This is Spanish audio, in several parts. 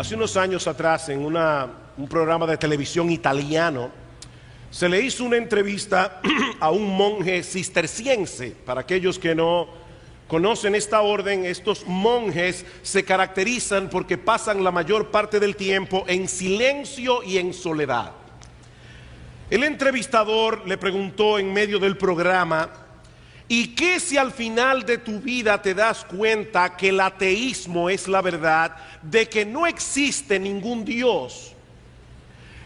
Hace unos años atrás, en un programa de televisión italiano, se le hizo una entrevista a un monje cisterciense. Para aquellos que no conocen esta orden, estos monjes se caracterizan porque pasan la mayor parte del tiempo en silencio y en soledad. El entrevistador le preguntó en medio del programa: ¿y qué si al final de tu vida te das cuenta que el ateísmo es la verdad, de que no existe ningún Dios?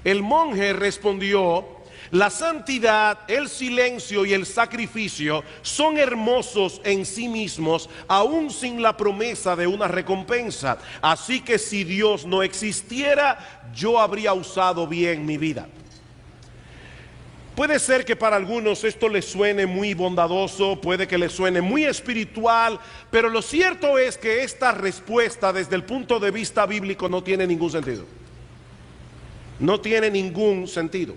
El monje respondió: la santidad, el silencio y el sacrificio son hermosos en sí mismos, aún sin la promesa de una recompensa. Así que si Dios no existiera, yo habría usado bien mi vida. Puede ser que para algunos esto les suene muy bondadoso, puede que les suene muy espiritual, pero lo cierto es que esta respuesta desde el punto de vista bíblico no tiene ningún sentido. No tiene ningún sentido.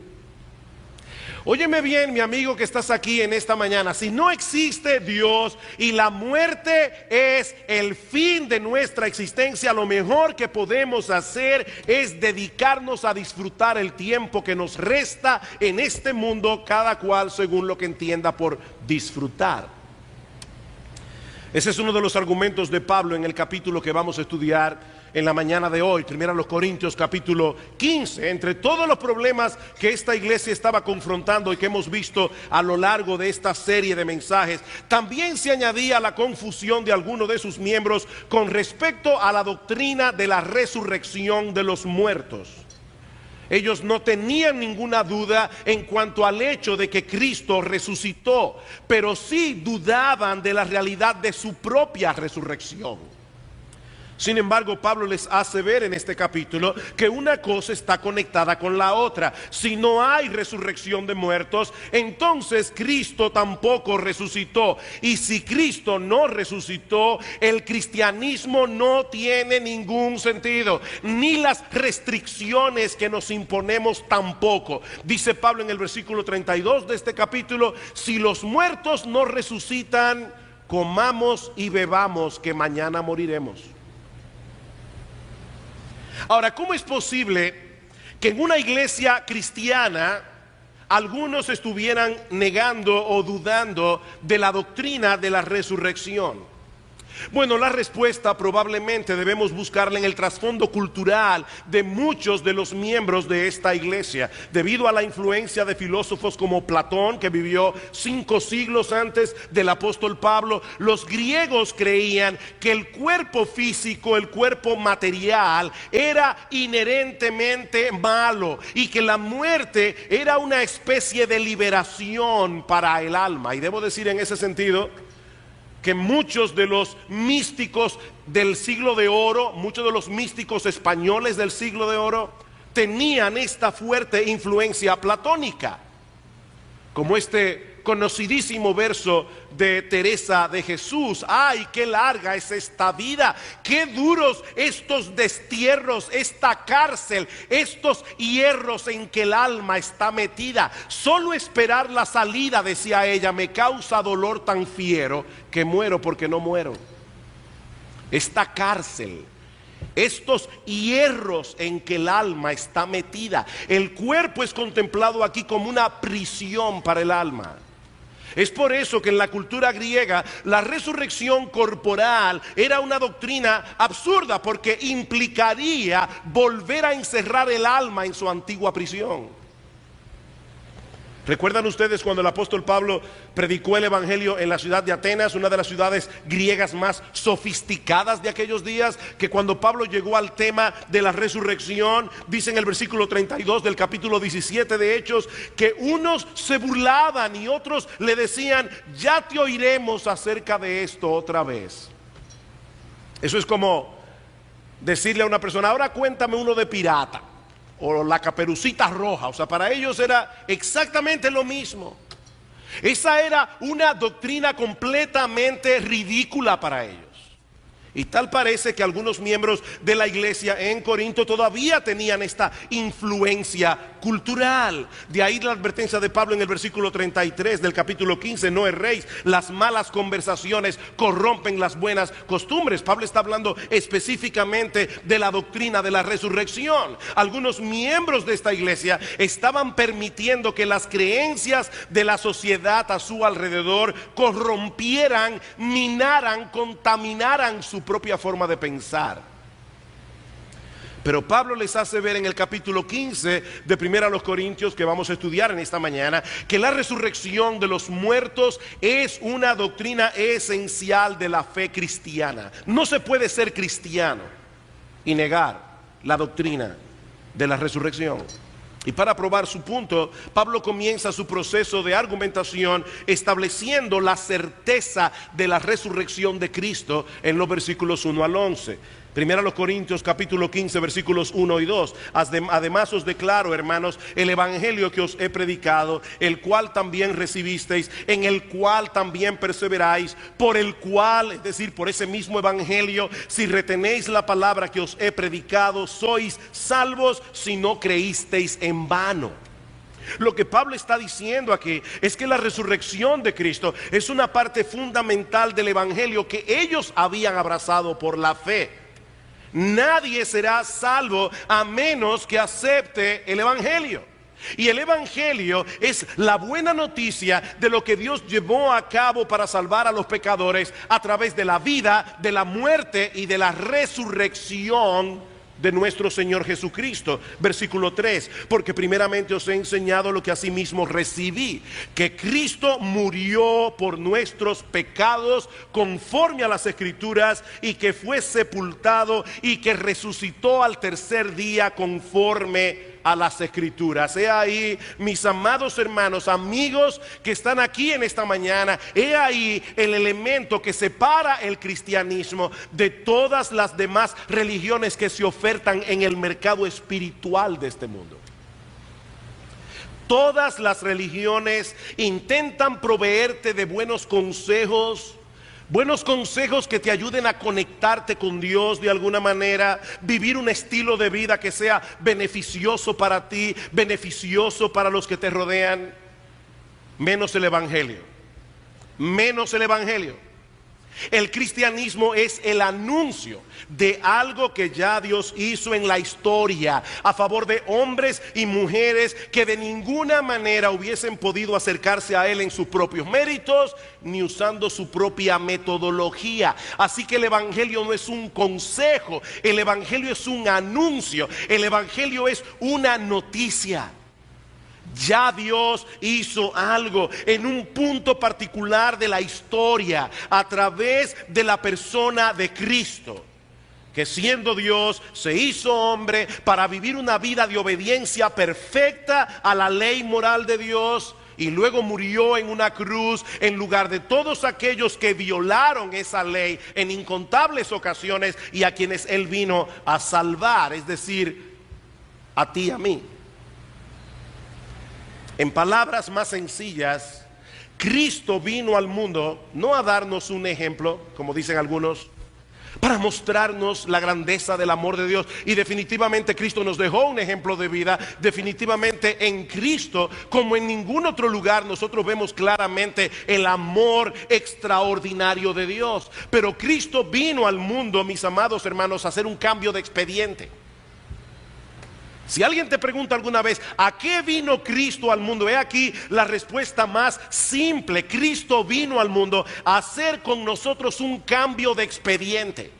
Óyeme bien, mi amigo que estás aquí en esta mañana, si no existe Dios y la muerte es el fin de nuestra existencia, lo mejor que podemos hacer es dedicarnos a disfrutar el tiempo que nos resta en este mundo, cada cual según lo que entienda por disfrutar. Ese es uno de los argumentos de Pablo en el capítulo que vamos a estudiar en la mañana de hoy, 1 Corintios capítulo 15. Entre todos los problemas que esta iglesia estaba confrontando y que hemos visto a lo largo de esta serie de mensajes, también se añadía la confusión de algunos de sus miembros con respecto a la doctrina de la resurrección de los muertos. Ellos no tenían ninguna duda en cuanto al hecho de que Cristo resucitó, pero sí dudaban de la realidad de su propia resurrección. Sin embargo, Pablo les hace ver en este capítulo que una cosa está conectada con la otra. Si no hay resurrección de muertos, entonces Cristo tampoco resucitó. Y si Cristo no resucitó, el cristianismo no tiene ningún sentido. Ni las restricciones que nos imponemos tampoco. Dice Pablo en el versículo 32 de este capítulo: si los muertos no resucitan, comamos y bebamos, que mañana moriremos. Ahora, ¿cómo es posible que en una iglesia cristiana algunos estuvieran negando o dudando de la doctrina de la resurrección? Bueno, la respuesta probablemente debemos buscarla en el trasfondo cultural de muchos de los miembros de esta iglesia. Debido a la influencia de filósofos como Platón, que vivió 5 siglos antes del apóstol Pablo, los griegos creían que el cuerpo físico, el cuerpo material, era inherentemente malo y que la muerte era una especie de liberación para el alma. Y debo decir en ese sentido que muchos de los místicos del siglo de oro, muchos de los místicos españoles del siglo de oro, tenían esta fuerte influencia platónica, como este conocidísimo verso de Teresa de Jesús: ay, qué larga es esta vida, qué duros estos destierros, esta cárcel, estos hierros en que el alma está metida. Solo esperar la salida, decía ella, me causa dolor tan fiero que muero porque no muero. Esta cárcel, estos hierros en que el alma está metida. El cuerpo es contemplado aquí como una prisión para el alma. Es por eso que en la cultura griega la resurrección corporal era una doctrina absurda, porque implicaría volver a encerrar el alma en su antigua prisión. ¿Recuerdan ustedes cuando el apóstol Pablo predicó el evangelio en la ciudad de Atenas, una de las ciudades griegas más sofisticadas de aquellos días? Que cuando Pablo llegó al tema de la resurrección, dice en el versículo 32 del capítulo 17 de Hechos, que unos se burlaban y otros le decían: ya te oiremos acerca de esto otra vez. Eso es como decirle a una persona: ahora cuéntame uno de pirata, o la Caperucita Roja. O sea, para ellos era exactamente lo mismo. Esa era una doctrina completamente ridícula para ellos. Y tal parece que algunos miembros de la iglesia en Corinto todavía tenían esta influencia cultural. De ahí la advertencia de Pablo en el versículo 33 del capítulo 15: no erréis, las malas conversaciones corrompen las buenas costumbres. Pablo está hablando específicamente de la doctrina de la resurrección. Algunos miembros de esta iglesia estaban permitiendo que las creencias de la sociedad a su alrededor corrompieran, minaran, contaminaran su propia forma de pensar. Pero Pablo les hace ver en el capítulo 15 de Primera a los Corintios, que vamos a estudiar en esta mañana, que la resurrección de los muertos es una doctrina esencial de la fe cristiana. No se puede ser cristiano y negar la doctrina de la resurrección. Y para probar su punto, Pablo comienza su proceso de argumentación estableciendo la certeza de la resurrección de Cristo en los versículos 1 al 11. Primera a los Corintios capítulo 15 versículos 1 y 2. Además os declaro, hermanos, el evangelio que os he predicado, el cual también recibisteis, en el cual también perseveráis, por el cual, es decir, por ese mismo evangelio, si retenéis la palabra que os he predicado, sois salvos si no creísteis en vano. Lo que Pablo está diciendo aquí es que la resurrección de Cristo es una parte fundamental del evangelio que ellos habían abrazado por la fe. Nadie será salvo a menos que acepte el evangelio. Y el evangelio es la buena noticia de lo que Dios llevó a cabo para salvar a los pecadores a través de la vida, de la muerte y de la resurrección de nuestro Señor Jesucristo. Versículo 3: porque primeramente os he enseñado lo que asimismo recibí, que Cristo murió por nuestros pecados conforme a las Escrituras, y que fue sepultado y que resucitó al tercer día conforme a las Escrituras. He ahí, mis amados hermanos, amigos que están aquí en esta mañana, he ahí el elemento que separa el cristianismo de todas las demás religiones que se ofertan en el mercado espiritual de este mundo. Todas las religiones intentan proveerte de buenos consejos que te ayuden a conectarte con Dios de alguna manera, vivir un estilo de vida que sea beneficioso para ti, beneficioso para los que te rodean, menos el evangelio. Menos el evangelio. El cristianismo es el anuncio de algo que ya Dios hizo en la historia a favor de hombres y mujeres que de ninguna manera hubiesen podido acercarse a Él en sus propios méritos ni usando su propia metodología. Así que el evangelio no es un consejo, el evangelio es un anuncio, el evangelio es una noticia. Ya Dios hizo algo en un punto particular de la historia a través de la persona de Cristo, que siendo Dios se hizo hombre para vivir una vida de obediencia perfecta a la ley moral de Dios, y luego murió en una cruz en lugar de todos aquellos que violaron esa ley en incontables ocasiones y a quienes Él vino a salvar, es decir, a ti y a mí. En palabras más sencillas, Cristo vino al mundo no a darnos un ejemplo, como dicen algunos, para mostrarnos la grandeza del amor de Dios. Y definitivamente Cristo nos dejó un ejemplo de vida. Definitivamente en Cristo, como en ningún otro lugar, nosotros vemos claramente el amor extraordinario de Dios. Pero Cristo vino al mundo, mis amados hermanos, a hacer un cambio de expediente. Si alguien te pregunta alguna vez, ¿a qué vino Cristo al mundo? He aquí la respuesta más simple. Cristo vino al mundo a hacer con nosotros un cambio de expediente.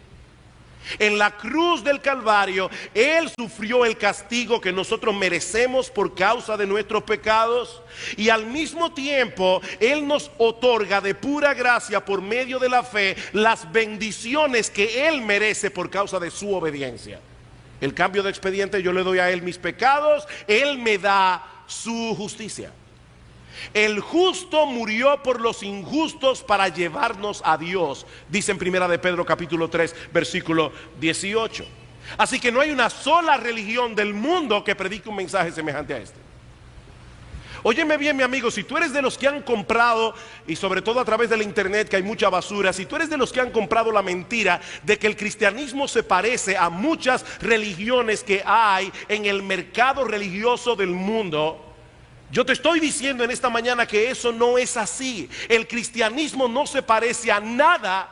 En la cruz del Calvario, Él sufrió el castigo que nosotros merecemos por causa de nuestros pecados, y al mismo tiempo Él nos otorga de pura gracia por medio de la fe las bendiciones que Él merece por causa de su obediencia. El cambio de expediente: yo le doy a Él mis pecados, Él me da su justicia. El justo murió por los injustos para llevarnos a Dios, dice en Primera de Pedro capítulo 3 versículo 18. Así que no hay una sola religión del mundo que predique un mensaje semejante a este. Óyeme bien, mi amigo, si tú eres de los que han comprado, y sobre todo a través de la internet que hay mucha basura, si tú eres de los que han comprado la mentira de que el cristianismo se parece a muchas religiones que hay en el mercado religioso del mundo, yo te estoy diciendo en esta mañana que eso no es así. El cristianismo no se parece a nada,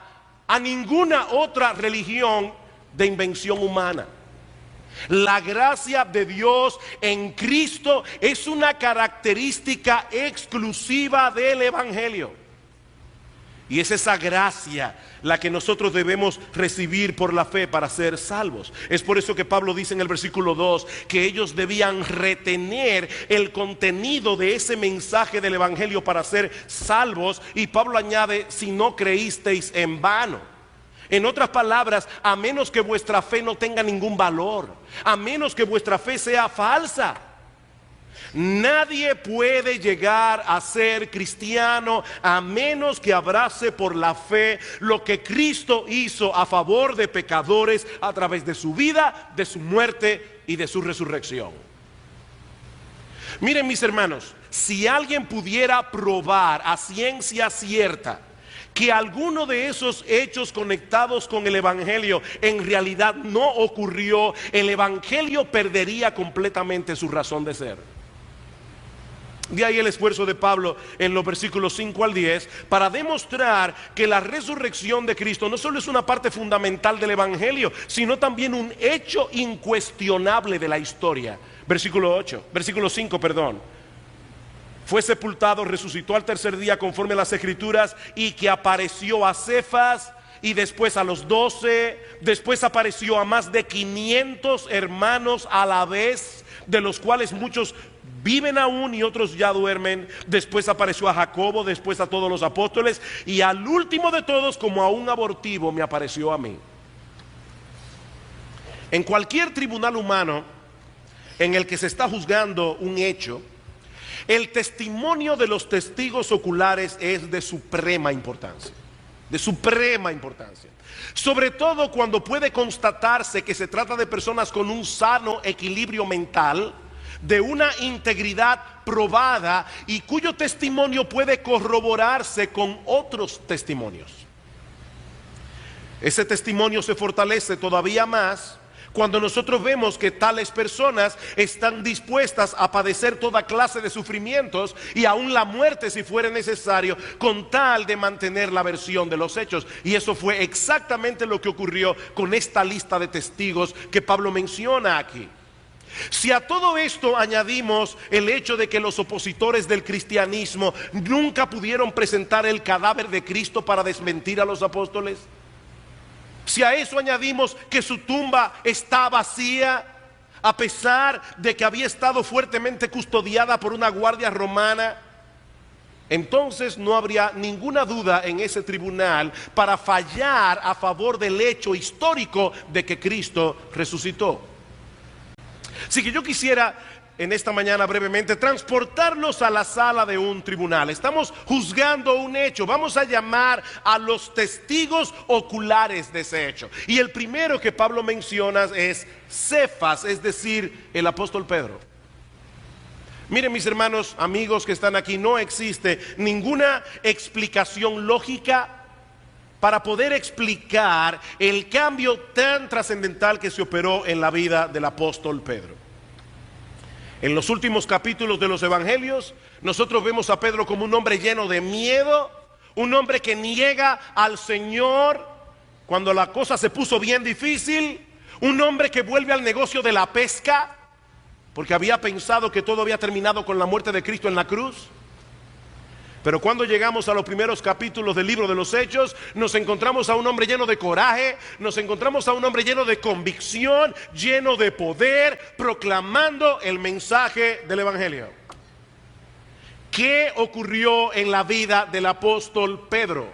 a ninguna otra religión de invención humana. La gracia de Dios en Cristo es una característica exclusiva del Evangelio. Y es esa gracia la que nosotros debemos recibir por la fe para ser salvos. Es por eso que Pablo dice en el versículo 2 que ellos debían retener el contenido de ese mensaje del Evangelio para ser salvos. Y Pablo añade, si no creísteis en vano. En otras palabras, a menos que vuestra fe no tenga ningún valor, a menos que vuestra fe sea falsa, nadie puede llegar a ser cristiano a menos que abrace por la fe lo que Cristo hizo a favor de pecadores a través de su vida, de su muerte y de su resurrección. Miren, mis hermanos, si alguien pudiera probar a ciencia cierta que alguno de esos hechos conectados con el Evangelio en realidad no ocurrió, el Evangelio perdería completamente su razón de ser. De ahí el esfuerzo de Pablo en los versículos 5 al 10 para demostrar que la resurrección de Cristo no solo es una parte fundamental del Evangelio, sino también un hecho incuestionable de la historia. Versículo 5, perdón. Fue sepultado, resucitó al tercer día conforme a las Escrituras, y que apareció a Cefas y después a los 12, después apareció a más de 500 hermanos a la vez, de los cuales muchos viven aún y otros ya duermen. Después apareció a Jacobo, después a todos los apóstoles, y al último de todos, como a un abortivo, me apareció a mí. En cualquier tribunal humano en el que se está juzgando un hecho, el testimonio de los testigos oculares es de suprema importancia. De suprema importancia. Sobre todo cuando puede constatarse que se trata de personas con un sano equilibrio mental, de una integridad probada y cuyo testimonio puede corroborarse con otros testimonios. Ese testimonio se fortalece todavía más cuando nosotros vemos que tales personas están dispuestas a padecer toda clase de sufrimientos y aún la muerte si fuera necesario, con tal de mantener la versión de los hechos. Y eso fue exactamente lo que ocurrió con esta lista de testigos que Pablo menciona aquí. Si a todo esto añadimos el hecho de que los opositores del cristianismo nunca pudieron presentar el cadáver de Cristo para desmentir a los apóstoles, si a eso añadimos que su tumba está vacía, a pesar de que había estado fuertemente custodiada por una guardia romana, entonces no habría ninguna duda en ese tribunal para fallar a favor del hecho histórico de que Cristo resucitó. Así que yo quisiera en esta mañana brevemente transportarlos a la sala de un tribunal. Estamos juzgando un hecho. Vamos a llamar a los testigos oculares de ese hecho. Y el primero que Pablo menciona es Cefas, es decir, el apóstol Pedro. Miren, mis hermanos, amigos que están aquí, no existe ninguna explicación lógica para poder explicar el cambio tan trascendental que se operó en la vida del apóstol Pedro. En los últimos capítulos de los evangelios, nosotros vemos a Pedro como un hombre lleno de miedo, un hombre que niega al Señor cuando la cosa se puso bien difícil, un hombre que vuelve al negocio de la pesca, porque había pensado que todo había terminado con la muerte de Cristo en la cruz. Pero cuando llegamos a los primeros capítulos del libro de los Hechos, nos encontramos a un hombre lleno de coraje, nos encontramos a un hombre lleno de convicción, lleno de poder, proclamando el mensaje del Evangelio. ¿Qué ocurrió en la vida del apóstol Pedro?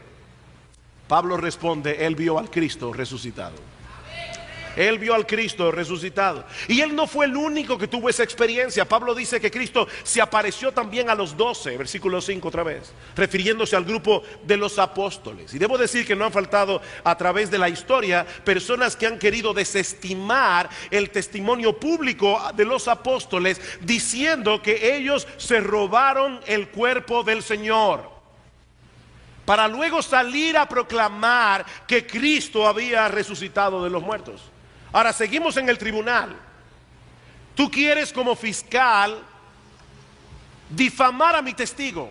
Pablo responde, él vio al Cristo resucitado. Él vio al Cristo resucitado. Y él no fue el único que tuvo esa experiencia. Pablo dice que Cristo se apareció también a los 12, versículo 5 otra vez, refiriéndose al grupo de los apóstoles. Y debo decir que no han faltado a través de la historia personas que han querido desestimar el testimonio público de los apóstoles, diciendo que ellos se robaron el cuerpo del Señor, para luego salir a proclamar que Cristo había resucitado de los muertos. Ahora seguimos en el tribunal. Tú quieres como fiscal difamar a mi testigo.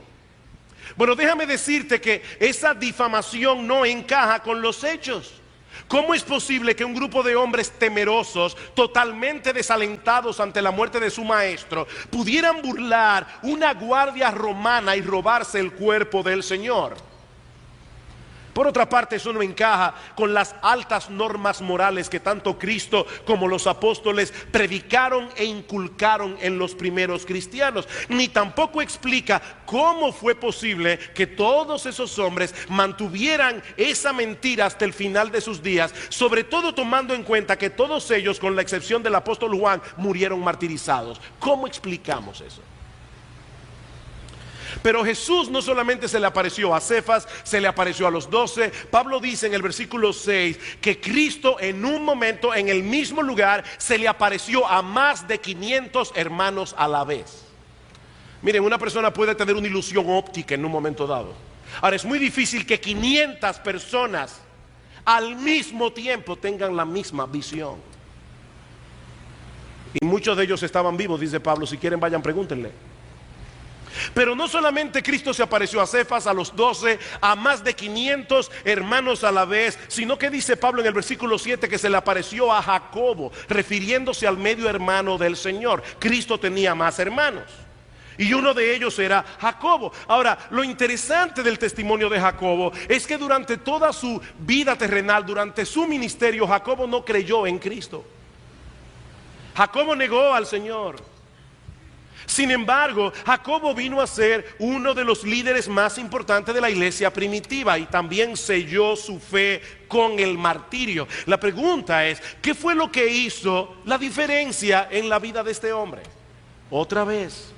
Bueno, déjame decirte que esa difamación no encaja con los hechos. ¿Cómo es posible que un grupo de hombres temerosos, totalmente desalentados ante la muerte de su maestro, pudieran burlar una guardia romana y robarse el cuerpo del Señor? Por otra parte, eso no encaja con las altas normas morales que tanto Cristo como los apóstoles predicaron e inculcaron en los primeros cristianos. Ni tampoco explica cómo fue posible que todos esos hombres mantuvieran esa mentira hasta el final de sus días, sobre todo tomando en cuenta que todos ellos, con la excepción del apóstol Juan, murieron martirizados. ¿Cómo explicamos eso? Pero Jesús no solamente se le apareció a Cefas, se le apareció a los 12. Pablo dice en el versículo 6 que Cristo en un momento, en el mismo lugar, se le apareció a más de 500 hermanos a la vez. Miren, una persona puede tener una ilusión óptica en un momento dado. Ahora, es muy difícil que 500 personas al mismo tiempo tengan la misma visión. Y muchos de ellos estaban vivos, dice Pablo. Si quieren, vayan, pregúntenle. Pero no solamente Cristo se apareció a Cefas, a los 12, a más de 500 hermanos a la vez, sino que dice Pablo en el versículo 7 que se le apareció a Jacobo, refiriéndose al medio hermano del Señor. Cristo tenía más hermanos y uno de ellos era Jacobo. Ahora, lo interesante del testimonio de Jacobo es que durante toda su vida terrenal, durante su ministerio, Jacobo no creyó en Cristo. Jacobo negó al Señor. Sin embargo, Jacobo vino a ser uno de los líderes más importantes de la iglesia primitiva y también selló su fe con el martirio. La pregunta es, ¿qué fue lo que hizo la diferencia en la vida de este hombre? Otra vez,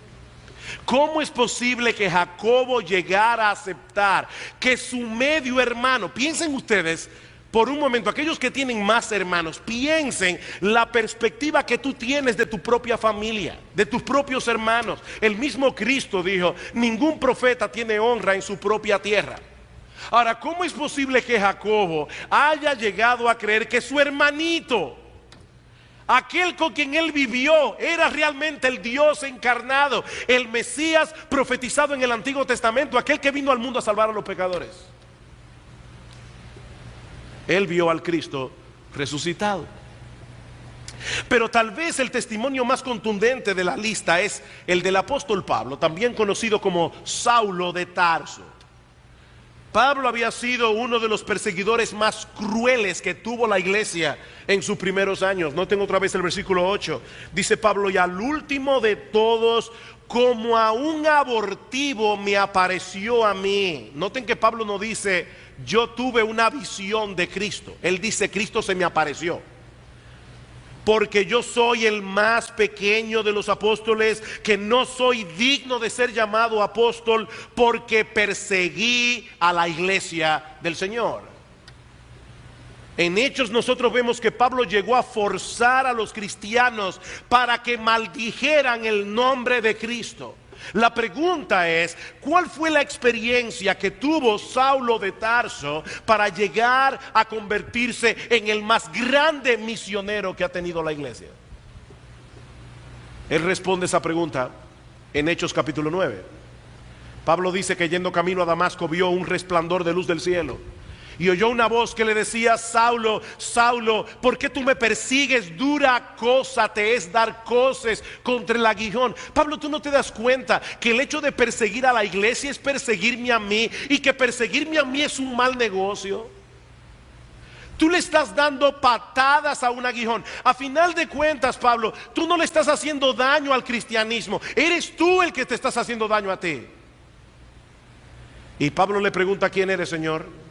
¿cómo es posible que Jacobo llegara a aceptar que su medio hermano, piensen ustedes por un momento, aquellos que tienen más hermanos, piensen la perspectiva que tú tienes de tu propia familia, de tus propios hermanos. El mismo Cristo dijo, ningún profeta tiene honra en su propia tierra. Ahora, ¿cómo es posible que Jacobo haya llegado a creer que su hermanito, aquel con quien él vivió, era realmente el Dios encarnado, el Mesías profetizado en el Antiguo Testamento, aquel que vino al mundo a salvar a los pecadores? Él vio al Cristo resucitado. Pero tal vez el testimonio más contundente de la lista es el del apóstol Pablo, también conocido como Saulo de Tarso. Pablo había sido uno de los perseguidores más crueles que tuvo la iglesia en sus primeros años. Noten otra vez el versículo 8. Dice Pablo, y al último de todos, como a un abortivo me apareció a mí. Noten que Pablo no dice, yo tuve una visión de Cristo. Él dice, Cristo se me apareció. Porque yo soy el más pequeño de los apóstoles, que no soy digno de ser llamado apóstol, porque perseguí a la iglesia del Señor. En Hechos nosotros vemos que Pablo llegó a forzar a los cristianos para que maldijeran el nombre de Cristo. La pregunta es, ¿cuál fue la experiencia que tuvo Saulo de Tarso para llegar a convertirse en el más grande misionero que ha tenido la iglesia? Él responde esa pregunta en Hechos capítulo 9. Pablo dice que yendo camino a Damasco vio un resplandor de luz del cielo y oyó una voz que le decía, Saulo, Saulo, ¿por qué tú me persigues? Dura cosa te es dar coces contra el aguijón. Pablo, ¿tú no te das cuenta que el hecho de perseguir a la iglesia es perseguirme a mí, y que perseguirme a mí es un mal negocio? Tú le estás dando patadas a un aguijón. A final de cuentas, Pablo, tú no le estás haciendo daño al cristianismo, eres tú el que te estás haciendo daño a ti. Y Pablo le pregunta, ¿quién eres, Señor?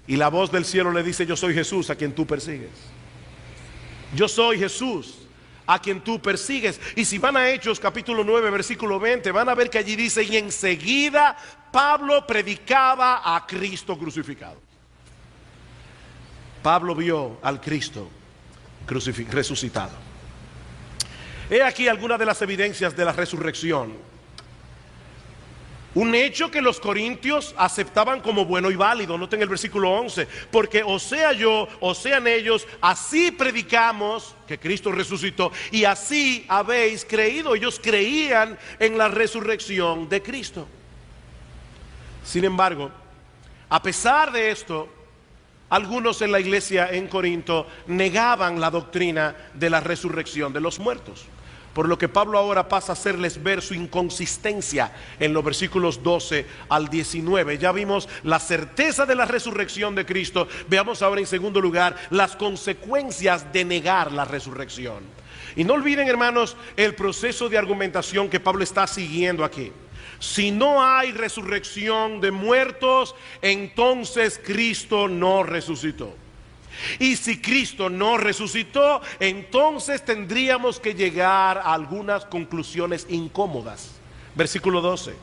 Y la voz del cielo le dice, yo soy Jesús a quien tú persigues. Yo soy Jesús, a quien tú persigues. Y si van a Hechos capítulo 9 versículo 20, van a ver que allí dice: y enseguida Pablo predicaba a Cristo crucificado. Pablo vio al Cristo resucitado. He aquí algunas de las evidencias de la resurrección. Un hecho que los corintios aceptaban como bueno y válido. Noten el versículo 11: porque o sea yo, o sean ellos, así predicamos que Cristo resucitó, y así habéis creído. Ellos creían en la resurrección de Cristo. Sin embargo, a pesar de esto, algunos en la iglesia en Corinto negaban la doctrina de la resurrección de los muertos. Por lo que Pablo ahora pasa a hacerles ver su inconsistencia en los versículos 12 al 19. Ya vimos la certeza de la resurrección de Cristo. Veamos ahora en segundo lugar las consecuencias de negar la resurrección. Y no olviden, hermanos, el proceso de argumentación que Pablo está siguiendo aquí. Si no hay resurrección de muertos, entonces Cristo no resucitó. Y si Cristo no resucitó, entonces tendríamos que llegar a algunas conclusiones incómodas. Versículo 12: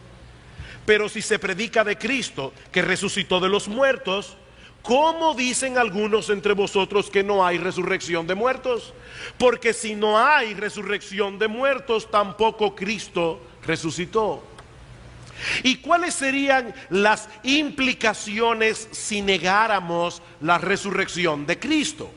pero si se predica de Cristo que resucitó de los muertos, ¿cómo dicen algunos entre vosotros que no hay resurrección de muertos? Porque si no hay resurrección de muertos, tampoco Cristo resucitó. ¿Y cuáles serían las implicaciones si negáramos la resurrección de Cristo?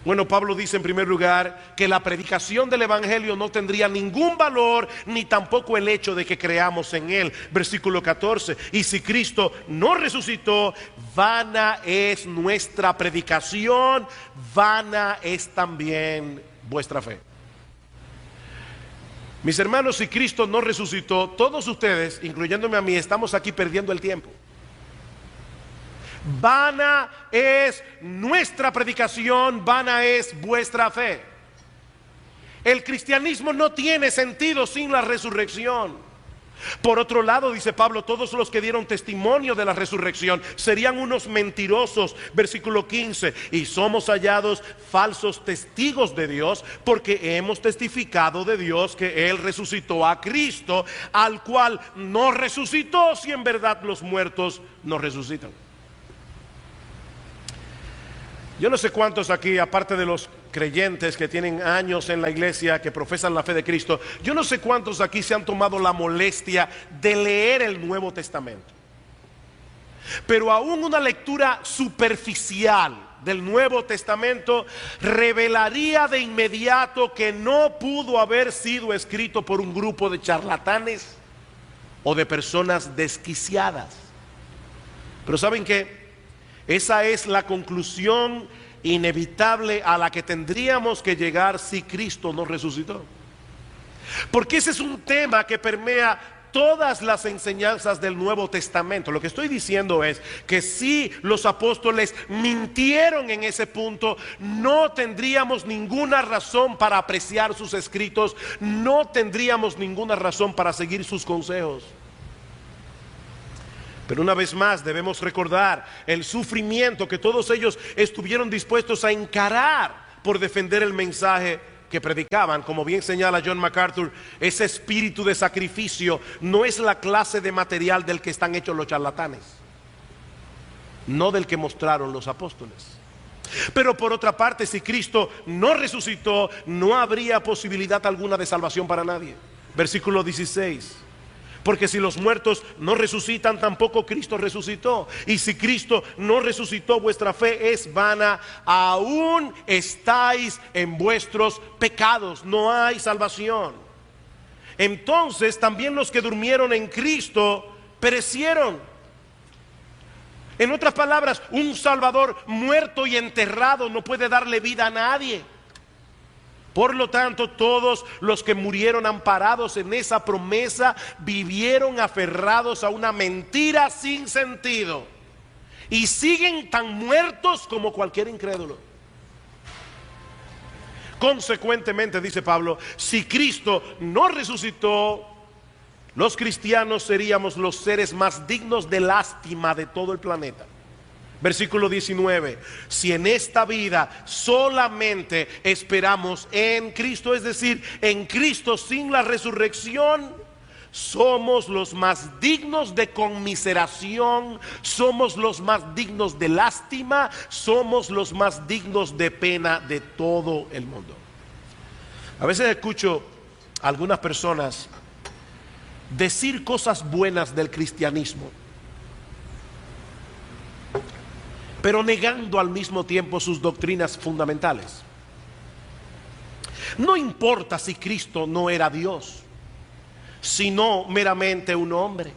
Bueno, Pablo dice en primer lugar que la predicación del evangelio no tendría ningún valor, ni tampoco el hecho de que creamos en él. Versículo 14: y si Cristo no resucitó, vana es nuestra predicación, vana es también vuestra fe. Mis hermanos, si Cristo no resucitó, todos ustedes, incluyéndome a mí, estamos aquí perdiendo el tiempo. Vana es nuestra predicación, vana es vuestra fe. El cristianismo no tiene sentido sin la resurrección. Por otro lado, dice Pablo, todos los que dieron testimonio de la resurrección serían unos mentirosos. Versículo 15: y somos hallados falsos testigos de Dios, porque hemos testificado de Dios que Él resucitó a Cristo, al cual no resucitó, si en verdad los muertos no resucitan. Yo no sé cuántos aquí, aparte de los creyentes que tienen años en la iglesia, que profesan la fe de Cristo, yo no sé cuántos aquí se han tomado la molestia de leer el Nuevo Testamento. Pero aún una lectura superficial del Nuevo Testamento revelaría de inmediato que no pudo haber sido escrito por un grupo de charlatanes o de personas desquiciadas. Pero ¿saben qué? Esa es la conclusión inevitable a la que tendríamos que llegar si Cristo no resucitó. Porque ese es un tema que permea todas las enseñanzas del Nuevo Testamento. Lo que estoy diciendo es que si los apóstoles mintieron en ese punto, no tendríamos ninguna razón para apreciar sus escritos, no tendríamos ninguna razón para seguir sus consejos. Pero una vez más debemos recordar el sufrimiento que todos ellos estuvieron dispuestos a encarar por defender el mensaje que predicaban. Como bien señala John MacArthur, ese espíritu de sacrificio no es la clase de material del que están hechos los charlatanes, no del que mostraron los apóstoles. Pero por otra parte, si Cristo no resucitó, no habría posibilidad alguna de salvación para nadie. Versículo 16: porque si los muertos no resucitan, tampoco Cristo resucitó. Y si Cristo no resucitó, vuestra fe es vana, aún estáis en vuestros pecados, no hay salvación. Entonces también los que durmieron en Cristo perecieron. En otras palabras, un Salvador muerto y enterrado no puede darle vida a nadie. Por lo tanto, todos los que murieron amparados en esa promesa vivieron aferrados a una mentira sin sentido y siguen tan muertos como cualquier incrédulo. Consecuentemente, dice Pablo, si Cristo no resucitó, los cristianos seríamos los seres más dignos de lástima de todo el planeta. Versículo 19, si en esta vida solamente esperamos en Cristo, es decir, en Cristo sin la resurrección, somos los más dignos de conmiseración, somos los más dignos de lástima, somos los más dignos de pena de todo el mundo. A veces escucho a algunas personas decir cosas buenas del cristianismo, pero negando al mismo tiempo sus doctrinas fundamentales. No importa si Cristo no era Dios, sino meramente un hombre.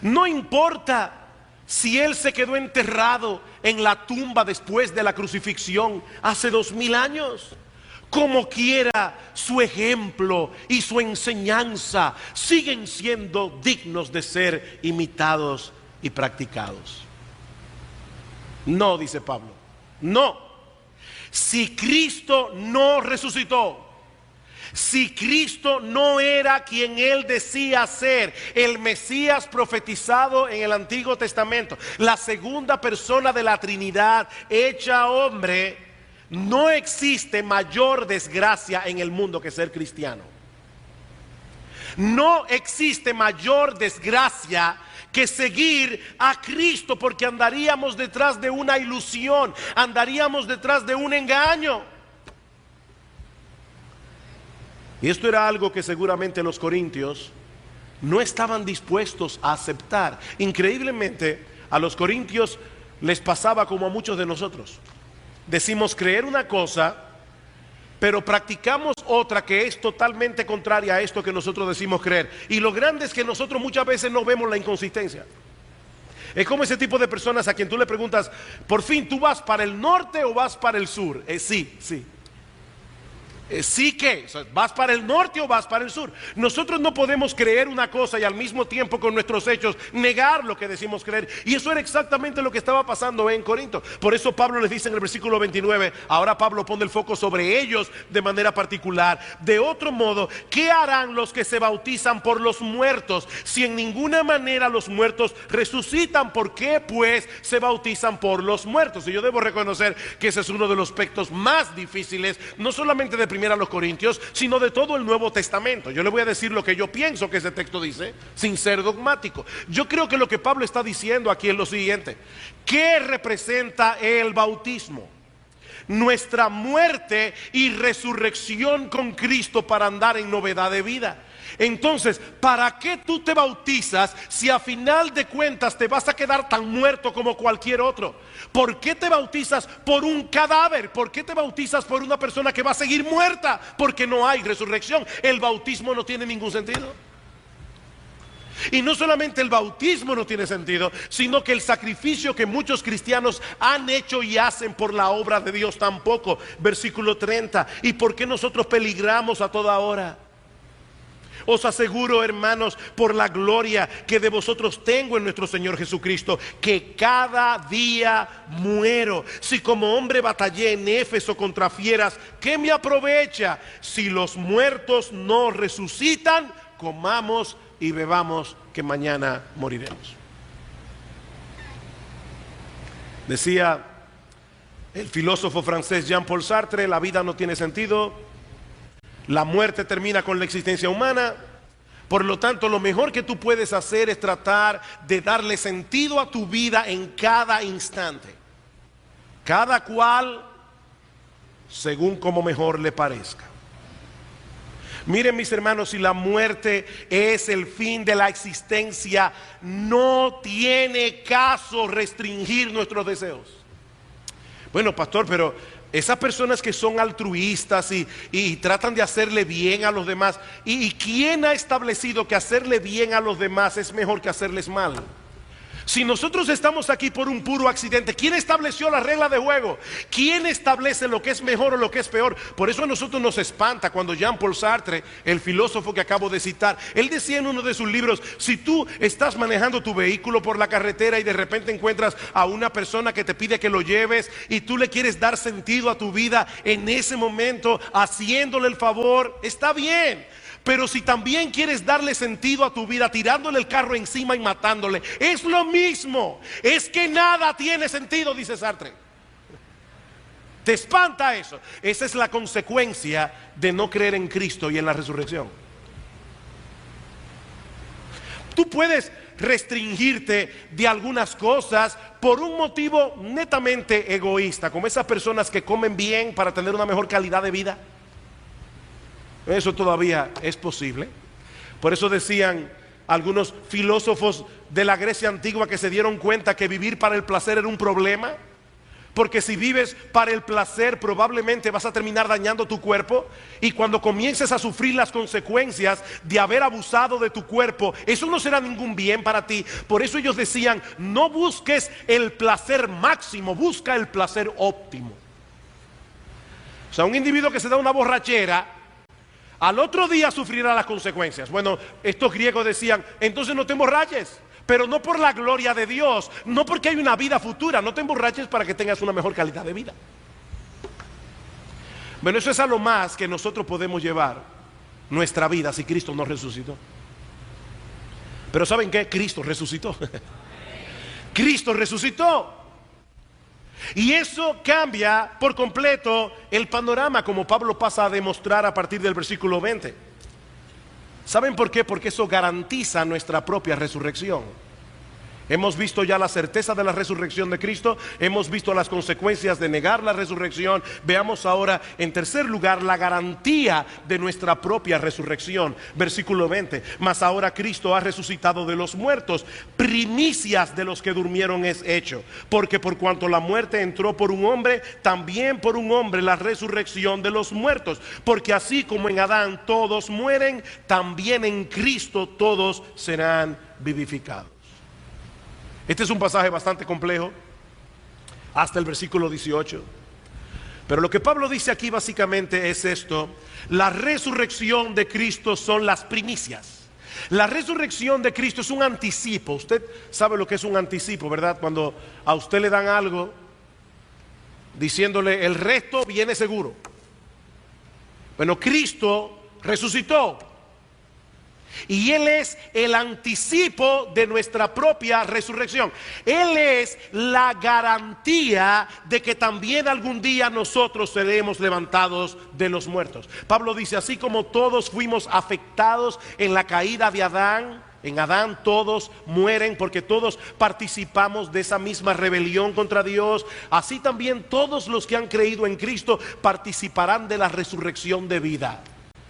No importa si Él se quedó enterrado en la tumba después de la crucifixión hace 2000 años. Como quiera, su ejemplo y su enseñanza siguen siendo dignos de ser imitados y practicados. No, dice Pablo, no. Si Cristo no resucitó, si Cristo no era quien Él decía ser, el Mesías profetizado en el Antiguo Testamento, la segunda persona de la Trinidad hecha hombre, no existe mayor desgracia en el mundo que ser cristiano. No existe mayor desgracia que seguir a Cristo, porque andaríamos detrás de una ilusión, andaríamos detrás de un engaño. Y esto era algo que seguramente los corintios no estaban dispuestos a aceptar. Increíblemente, a los corintios les pasaba como a muchos de nosotros. Decimos creer una cosa, pero practicamos otra que es totalmente contraria a esto que nosotros decimos creer. Y lo grande es que nosotros muchas veces no vemos la inconsistencia. Es como ese tipo de personas a quien tú le preguntas, por fin, ¿tú vas para el norte o vas para el sur? Sí. Sí que, o sea, ¿vas para el norte o vas para el sur? Nosotros no podemos creer una cosa y al mismo tiempo con nuestros hechos negar lo que decimos creer. Y eso era exactamente lo que estaba pasando en Corinto. Por eso Pablo les dice en el versículo 29, ahora Pablo pone el foco sobre ellos de manera particular. De otro modo, ¿qué harán los que se bautizan por los muertos? Si en ninguna manera los muertos resucitan, ¿por qué pues se bautizan por los muertos? Y yo debo reconocer que ese es uno de los aspectos más difíciles, no solamente de a los Corintios, sino de todo el Nuevo Testamento. Yo le voy a decir lo que yo pienso que ese texto dice, sin ser dogmático. Yo creo que lo que Pablo está diciendo aquí es lo siguiente: ¿qué representa el bautismo? Nuestra muerte y resurrección con Cristo para andar en novedad de vida. Entonces, ¿para qué tú te bautizas si a final de cuentas te vas a quedar tan muerto como cualquier otro? ¿Por qué te bautizas por un cadáver? ¿Por qué te bautizas por una persona que va a seguir muerta? Porque no hay resurrección. El bautismo no tiene ningún sentido. Y no solamente el bautismo no tiene sentido, sino que el sacrificio que muchos cristianos han hecho y hacen por la obra de Dios tampoco. Versículo 30. ¿Y por qué nosotros peligramos a toda hora? Os aseguro, hermanos, por la gloria que de vosotros tengo en nuestro Señor Jesucristo, que cada día muero. Si como hombre batallé en Éfeso contra fieras, ¿qué me aprovecha? Si los muertos no resucitan, comamos y bebamos, que mañana moriremos. Decía el filósofo francés Jean-Paul Sartre, la vida no tiene sentido. La muerte termina con la existencia humana. Por lo tanto, lo mejor que tú puedes hacer es tratar de darle sentido a tu vida en cada instante. Cada cual según como mejor le parezca. Miren, mis hermanos, si la muerte es el fin de la existencia, no tiene caso restringir nuestros deseos. Bueno, pastor, pero esas personas que son altruistas y tratan de hacerle bien a los demás, ¿y quién ha establecido que hacerle bien a los demás es mejor que hacerles mal? Si nosotros estamos aquí por un puro accidente, ¿quién estableció la regla de juego? ¿Quién establece lo que es mejor o lo que es peor? Por eso a nosotros nos espanta cuando Jean-Paul Sartre, el filósofo que acabo de citar, él decía en uno de sus libros: si tú estás manejando tu vehículo por la carretera y de repente encuentras a una persona que te pide que lo lleves y tú le quieres dar sentido a tu vida en ese momento, haciéndole el favor, está bien. Pero si también quieres darle sentido a tu vida tirándole el carro encima y matándole, es lo mismo. Es que nada tiene sentido, dice Sartre. ¿Te espanta eso? Esa es la consecuencia de no creer en Cristo y en la resurrección. Tú puedes restringirte de algunas cosas por un motivo netamente egoísta, como esas personas que comen bien para tener una mejor calidad de vida. Eso todavía es posible. Por eso decían algunos filósofos de la Grecia antigua que se dieron cuenta que vivir para el placer era un problema. Porque si vives para el placer, probablemente vas a terminar dañando tu cuerpo. Y cuando comiences a sufrir las consecuencias de haber abusado de tu cuerpo, eso no será ningún bien para ti. Por eso ellos decían, no busques el placer máximo, busca el placer óptimo. O sea, un individuo que se da una borrachera, al otro día sufrirá las consecuencias. Bueno, estos griegos decían, entonces no te emborraches. Pero no por la gloria de Dios, no porque hay una vida futura. No te emborraches para que tengas una mejor calidad de vida. Bueno, eso es a lo más que nosotros podemos llevar nuestra vida si Cristo no resucitó. Pero ¿saben qué? Cristo resucitó. Cristo resucitó. Y eso cambia por completo el panorama, como Pablo pasa a demostrar a partir del versículo 20. ¿Saben por qué? Porque eso garantiza nuestra propia resurrección. Hemos visto ya la certeza de la resurrección de Cristo. Hemos visto las consecuencias de negar la resurrección. Veamos ahora, en tercer lugar, la garantía de nuestra propia resurrección. Versículo 20. Mas ahora Cristo ha resucitado de los muertos. Primicias de los que durmieron es hecho. Porque por cuanto la muerte entró por un hombre, también por un hombre la resurrección de los muertos. Porque así como en Adán todos mueren, también en Cristo todos serán vivificados. Este es un pasaje bastante complejo, hasta el versículo 18. Pero lo que Pablo dice aquí básicamente es esto: la resurrección de Cristo son las primicias. La resurrección de Cristo es un anticipo. Usted sabe lo que es un anticipo, ¿verdad? Cuando a usted le dan algo diciéndole el resto viene seguro. Bueno, Cristo resucitó. Y Él es el anticipo de nuestra propia resurrección. Él es la garantía de que también algún día nosotros seremos levantados de los muertos. Pablo dice, así como todos fuimos afectados en la caída de Adán, en Adán todos mueren porque todos participamos de esa misma rebelión contra Dios. Así también todos los que han creído en Cristo participarán de la resurrección de vida.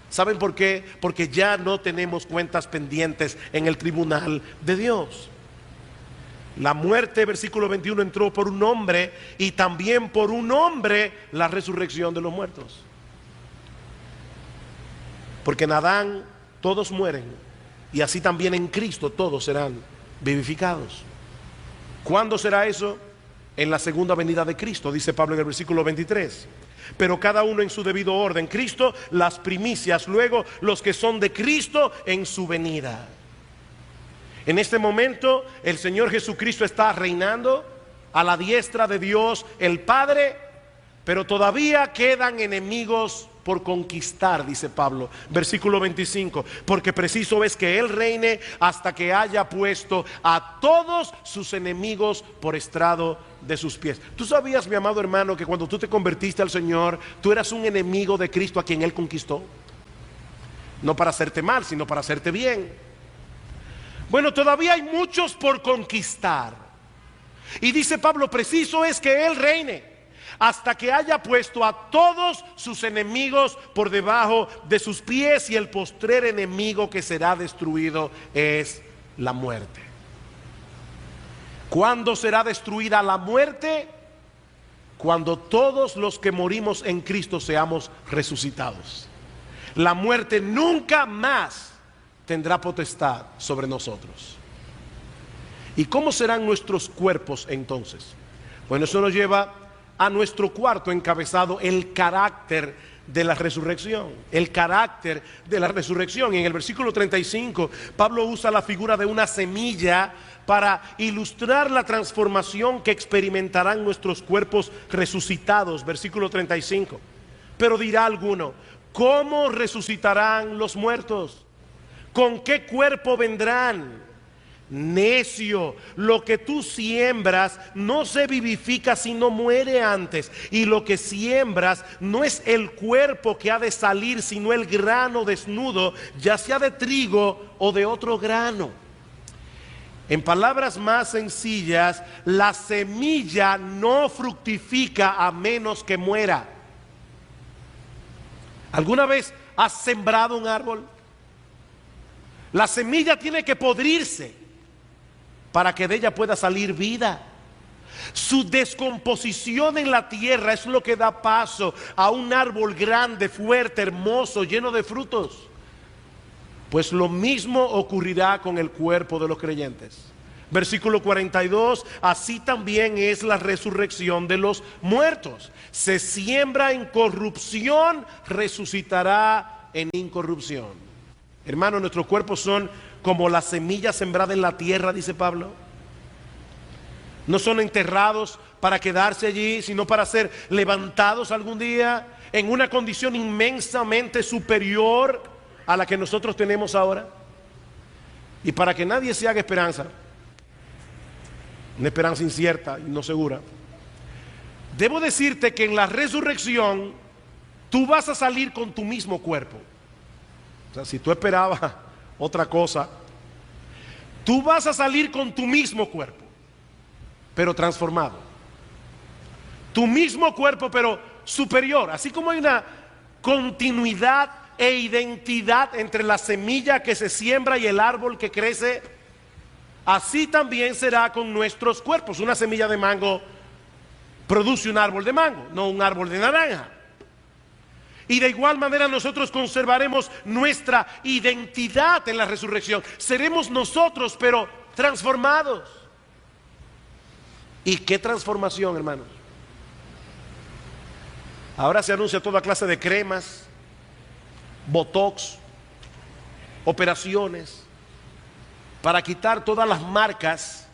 ¿Saben por qué? Porque ya no tenemos cuentas pendientes en el tribunal de Dios. La muerte, versículo 21, entró por un hombre, y también por un hombre la resurrección de los muertos. Porque en Adán todos mueren, y así también en Cristo todos serán vivificados. ¿Cuándo será eso? En la segunda venida de Cristo, dice Pablo en el versículo 23. Pero cada uno en su debido orden. Cristo las primicias, luego los que son de Cristo en su venida. En este momento el Señor Jesucristo está reinando a la diestra de Dios el Padre, pero todavía quedan enemigos por conquistar, dice Pablo, versículo 25, porque preciso es que Él reine hasta que haya puesto a todos sus enemigos por estrado de sus pies. ¿Tú sabías, mi amado hermano, que cuando tú te convertiste al Señor, tú eras un enemigo de Cristo a quien Él conquistó? No para hacerte mal, sino para hacerte bien. Bueno, todavía hay muchos por conquistar. Y dice Pablo, preciso es que Él reine hasta que haya puesto a todos sus enemigos por debajo de sus pies, y el postrer enemigo que será destruido es la muerte. ¿Cuándo será destruida la muerte? Cuando todos los que morimos en Cristo seamos resucitados. La muerte nunca más tendrá potestad sobre nosotros. ¿Y cómo serán nuestros cuerpos entonces? Bueno, eso nos lleva a nuestro cuarto encabezado, el carácter de la resurrección. El carácter de la resurrección. En el versículo 35, Pablo usa la figura de una semilla para ilustrar la transformación que experimentarán nuestros cuerpos resucitados. Versículo 35. Pero dirá alguno, ¿cómo resucitarán los muertos? ¿Con qué cuerpo vendrán? Necio, lo que tú siembras no se vivifica si no muere antes, y lo que siembras no es el cuerpo que ha de salir, sino el grano desnudo, ya sea de trigo o de otro grano. En palabras más sencillas, la semilla no fructifica a menos que muera. ¿Alguna vez has sembrado un árbol? La semilla tiene que podrirse para que de ella pueda salir vida. Su descomposición en la tierra es lo que da paso a un árbol grande, fuerte, hermoso, lleno de frutos. Pues lo mismo ocurrirá con el cuerpo de los creyentes. Versículo 42, así también es la resurrección de los muertos. Se siembra en corrupción, resucitará en incorrupción. Hermanos, nuestros cuerpos son como la semilla sembrada en la tierra, dice Pablo. No son enterrados para quedarse allí, sino para ser levantados algún día en una condición inmensamente superior a la que nosotros tenemos ahora. Y para que nadie se haga esperanza, una esperanza incierta y no segura, debo decirte que en la resurrección tú vas a salir con tu mismo cuerpo. O sea, si tú esperabas otra cosa, tú vas a salir con tu mismo cuerpo, pero transformado. Tu mismo cuerpo, pero superior. Así como hay una continuidad e identidad entre la semilla que se siembra y el árbol que crece, así también será con nuestros cuerpos. Una semilla de mango produce un árbol de mango, no un árbol de naranja. Y de igual manera nosotros conservaremos nuestra identidad en la resurrección. Seremos nosotros, pero transformados. ¿Y qué transformación, hermanos? Ahora se anuncia toda clase de cremas, botox, operaciones, para quitar todas las marcas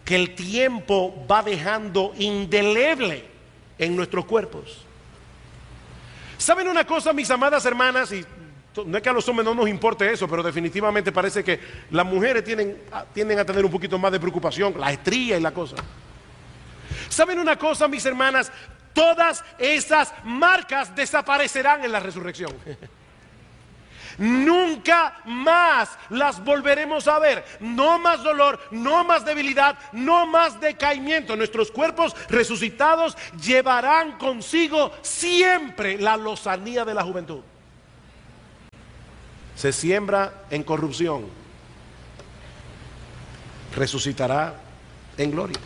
que el tiempo va dejando indeleble en nuestros cuerpos. ¿Saben una cosa, mis amadas hermanas? Y no es que a los hombres no nos importe eso, pero definitivamente parece que las mujeres tienden a tener un poquito más de preocupación, la estría y la cosa. ¿Saben una cosa, mis hermanas? Todas esas marcas desaparecerán en la resurrección. Nunca más las volveremos a ver. No más dolor, no más debilidad, no más decaimiento. Nuestros cuerpos resucitados llevarán consigo siempre la lozanía de la juventud. Se siembra en corrupción, resucitará en gloria.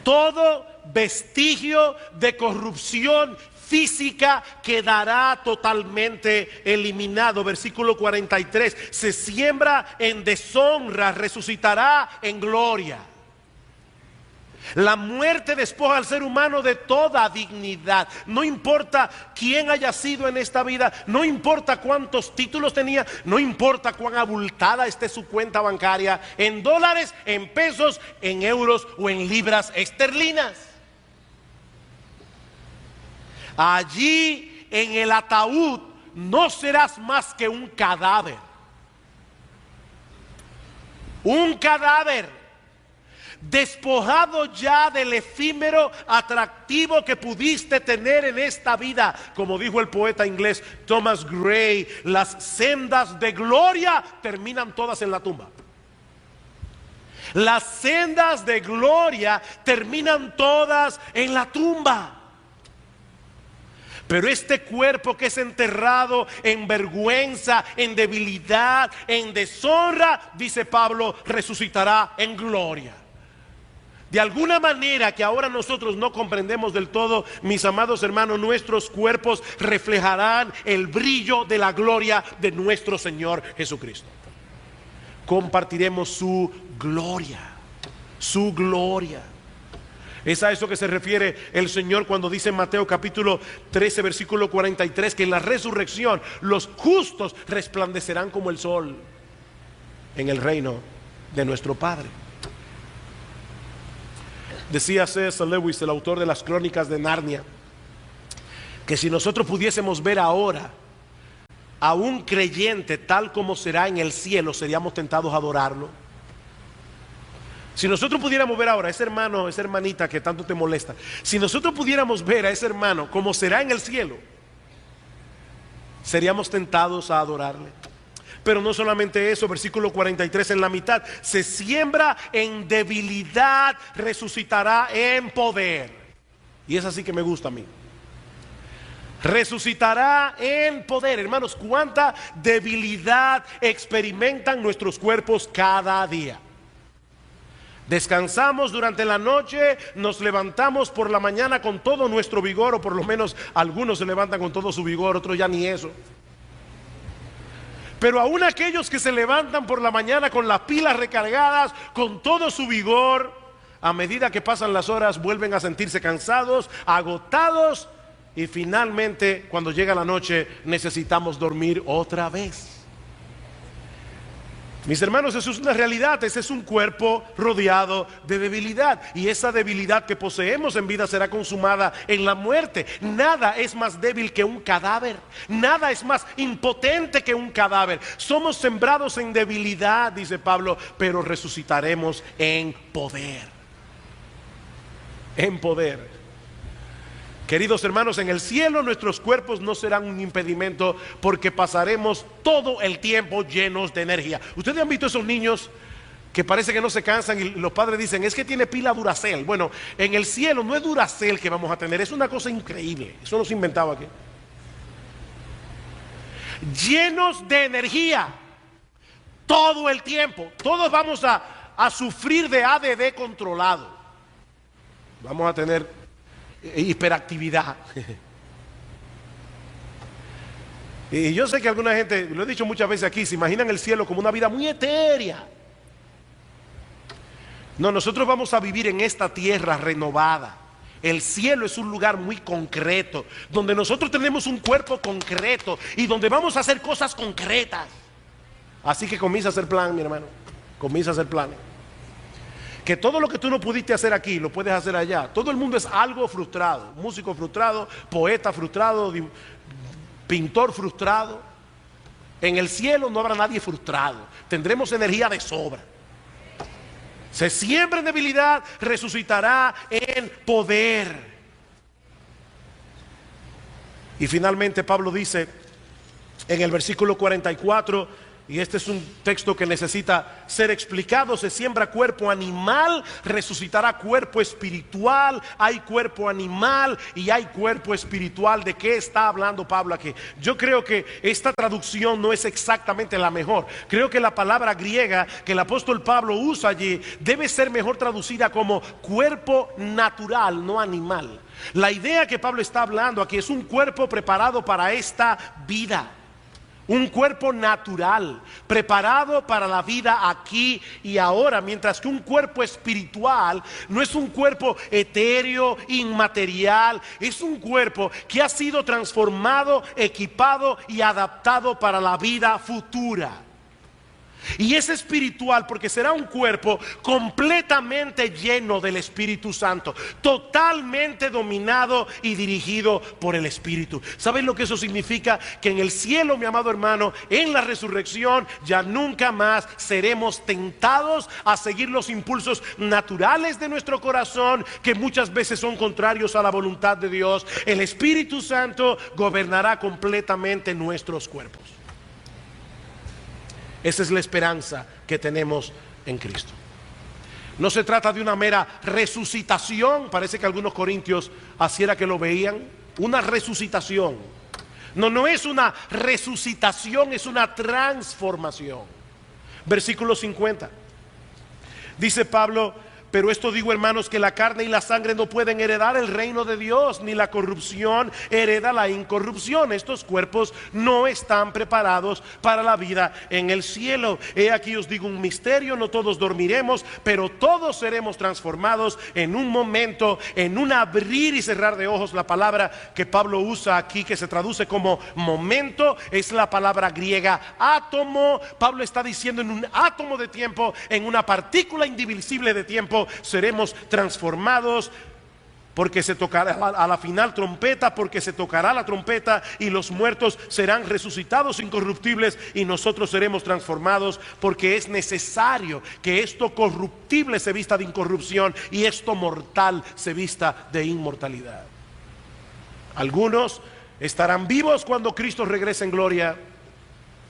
Todo vestigio de corrupción física quedará totalmente eliminado. Versículo 43, se siembra en deshonra, resucitará en gloria. La muerte despoja al ser humano de toda dignidad. No importa quién haya sido en esta vida, no importa cuántos títulos tenía, no importa cuán abultada esté su cuenta bancaria, en dólares, en pesos, en euros o en libras esterlinas. Allí en el ataúd no serás más que un cadáver. Un cadáver despojado ya del efímero atractivo que pudiste tener en esta vida. Como dijo el poeta inglés Thomas Gray, las sendas de gloria terminan todas en la tumba. Las sendas de gloria terminan todas en la tumba. Pero este cuerpo que es enterrado en vergüenza, en debilidad, en deshonra, dice Pablo, resucitará en gloria. De alguna manera que ahora nosotros no comprendemos del todo, mis amados hermanos, nuestros cuerpos reflejarán el brillo de la gloria de nuestro Señor Jesucristo. Compartiremos su gloria, su gloria. Es a eso que se refiere el Señor cuando dice en Mateo capítulo 13 versículo 43 que en la resurrección los justos resplandecerán como el sol en el reino de nuestro Padre. Decía C.S. Lewis, el autor de las Crónicas de Narnia, que si nosotros pudiésemos ver ahora a un creyente tal como será en el cielo, seríamos tentados a adorarlo. Si nosotros pudiéramos ver ahora a ese hermano, esa hermanita que tanto te molesta, si nosotros pudiéramos ver a ese hermano como será en el cielo, seríamos tentados a adorarle. Pero no solamente eso, versículo 43 en la mitad: se siembra en debilidad, resucitará en poder. Y es así que me gusta a mí. Resucitará en poder. Hermanos, cuánta debilidad experimentan nuestros cuerpos cada día. Descansamos durante la noche, nos levantamos por la mañana con todo nuestro vigor, o por lo menos algunos se levantan con todo su vigor, otros ya ni eso. Pero aún aquellos que se levantan por la mañana con las pilas recargadas, con todo su vigor, a medida que pasan las horas vuelven a sentirse cansados, agotados, y finalmente cuando llega la noche necesitamos dormir otra vez. Mis hermanos, eso es una realidad. Ese es un cuerpo rodeado de debilidad, y esa debilidad que poseemos en vida será consumada en la muerte. Nada es más débil que un cadáver, nada es más impotente que un cadáver. Somos sembrados en debilidad, dice Pablo, pero resucitaremos en poder. En poder. Queridos hermanos, en el cielo nuestros cuerpos no serán un impedimento, porque pasaremos todo el tiempo llenos de energía. ¿Ustedes han visto esos niños que parece que no se cansan y los padres dicen: es que tiene pila Duracell? Bueno, en el cielo no es Duracell que vamos a tener, es una cosa increíble. Eso no se inventaba aquí. Llenos de energía todo el tiempo. Todos vamos a sufrir de ADD controlado. Vamos a tener hiperactividad. Y yo sé que alguna gente, lo he dicho muchas veces aquí, se imaginan el cielo como una vida muy etérea. No, nosotros vamos a vivir en esta tierra renovada. El cielo es un lugar muy concreto, donde nosotros tenemos un cuerpo concreto y donde vamos a hacer cosas concretas. Así que comienza a hacer plan, mi hermano. Comienza a hacer planes. Que todo lo que tú no pudiste hacer aquí, lo puedes hacer allá. Todo el mundo es algo frustrado. Músico frustrado, poeta frustrado, pintor frustrado. En el cielo no habrá nadie frustrado. Tendremos energía de sobra. Se siembra en debilidad, resucitará en poder. Y finalmente Pablo dice en el versículo 44, y este es un texto que necesita ser explicado: se siembra cuerpo animal, resucitará cuerpo espiritual. Hay cuerpo animal y hay cuerpo espiritual. ¿De qué está hablando Pablo aquí? Yo creo que esta traducción no es exactamente la mejor. Creo que la palabra griega que el apóstol Pablo usa allí debe ser mejor traducida como cuerpo natural, no animal. La idea que Pablo está hablando aquí es un cuerpo preparado para esta vida. Un cuerpo natural, preparado para la vida aquí y ahora, mientras que un cuerpo espiritual no es un cuerpo etéreo, inmaterial, es un cuerpo que ha sido transformado, equipado y adaptado para la vida futura. Y es espiritual porque será un cuerpo completamente lleno del Espíritu Santo, totalmente dominado y dirigido por el Espíritu. ¿Saben lo que eso significa? Que en el cielo, mi amado hermano, en la resurrección, ya nunca más seremos tentados a seguir los impulsos naturales de nuestro corazón, que muchas veces son contrarios a la voluntad de Dios. El Espíritu Santo gobernará completamente nuestros cuerpos. Esa es la esperanza que tenemos en Cristo. No se trata de una mera resucitación. Parece que algunos corintios así era que lo veían. Una resucitación. No es una resucitación, es una transformación. Versículo 50. Dice Pablo: pero esto digo, hermanos, que la carne y la sangre no pueden heredar el reino de Dios, ni la corrupción hereda la incorrupción. Estos cuerpos no están preparados para la vida en el cielo. He aquí os digo un misterio: no todos dormiremos, pero todos seremos transformados en un momento, en un abrir y cerrar de ojos. La palabra que Pablo usa aquí, que se traduce como momento, es la palabra griega átomo. Pablo está diciendo: en un átomo de tiempo, en una partícula indivisible de tiempo, seremos transformados porque se tocará a la final trompeta, porque se tocará la trompeta y los muertos serán resucitados incorruptibles y nosotros seremos transformados, porque es necesario que esto corruptible se vista de incorrupción y esto mortal se vista de inmortalidad. Algunos estarán vivos cuando Cristo regrese en gloria,